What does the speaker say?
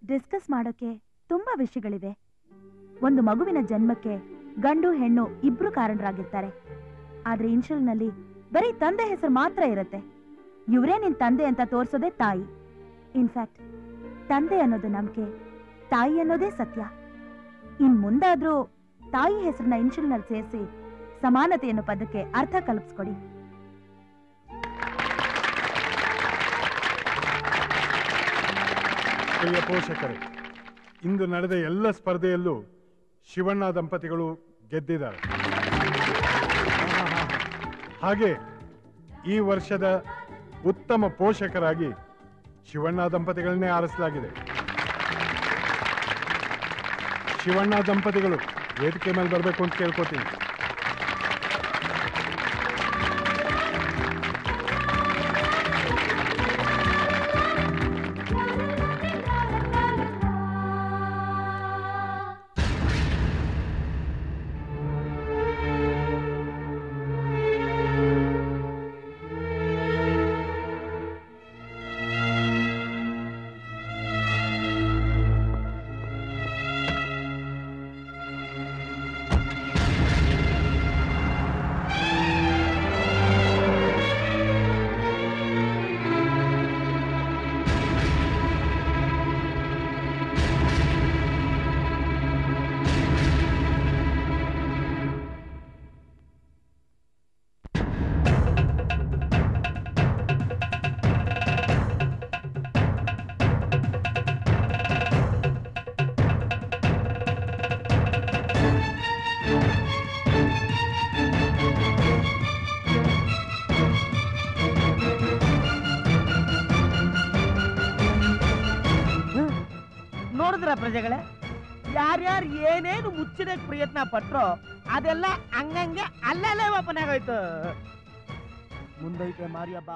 Discuss ಮಾಡೋಕೆ ತುಂಬಾ ವಿಷಯಗಳಿವೆ. ಒಂದು ಮಗುವಿನ ಜನ್ಮಕ್ಕೆ ಗಂಡು ಹೆಣ್ಣು ಇಬ್ರು ಕಾರಣರಾಗಿರ್ತಾರೆ. ಆದ್ರೆ ಇನ್ಶಿಯಲ್ನಲ್ಲಿ ಬರೀ ತಂದೆ ಹೆಸರು ಮಾತ್ರ ಇರುತ್ತೆ. ಇವರೇ ನಿನ್ ತಂದೆ ಅಂತ ತೋರ್ಸೋದೇ ತಾಯಿ. ಇನ್ಫ್ಯಾಕ್ಟ್ ತಂದೆ ಅನ್ನೋದು ನಂಬಿಕೆ, ತಾಯಿ ಅನ್ನೋದೇ ಸತ್ಯ. ಇನ್ ಮುಂದಾದ್ರೂ ತಾಯಿ ಹೆಸರನ್ನ ಇನ್ಶಿಯಲ್ನಲ್ಲಿ ಸೇರಿಸಿ ಸಮಾನತೆ ಅನ್ನೋ ಪದಕ್ಕೆ ಅರ್ಥ ಕಲ್ಪಿಸ್ಕೊಡಿ. ಪ್ರಿಯ ಪೋಷಕರೇ, ಇಂದು ನಡೆದ ಎಲ್ಲ ಸ್ಪರ್ಧೆಯಲ್ಲೂ ಶಿವಣ್ಣ ದಂಪತಿಗಳು ಗೆದ್ದಿದ್ದಾರೆ. ಹಾಗೆ ಈ ವರ್ಷದ ಉತ್ತಮ ಪೋಷಕರಾಗಿ ಶಿವಣ್ಣ ದಂಪತಿಗಳನ್ನೇ ಆರಿಸಲಾಗಿದೆ. ಶಿವಣ್ಣ ದಂಪತಿಗಳು ವೇದಿಕೆ ಮೇಲೆ ಬರಬೇಕು ಅಂತ ಕೇಳ್ಕೊತೀನಿ. ಪ್ರಜೆಗಳೇ, ಯಾರ್ಯಾರು ಏನೇನು ಮುಚ್ಚಿಡಕ್ ಪ್ರಯತ್ನ ಪಟ್ರೋ ಅದೆಲ್ಲ ಹಂಗಂಗೆ ಅಲ್ಲಲ್ಲೇ ಓಪನ್ ಆಗೋಯ್ತು. ಮುಂದೈತೆ ಮಾರಿಯಬ್ಬ.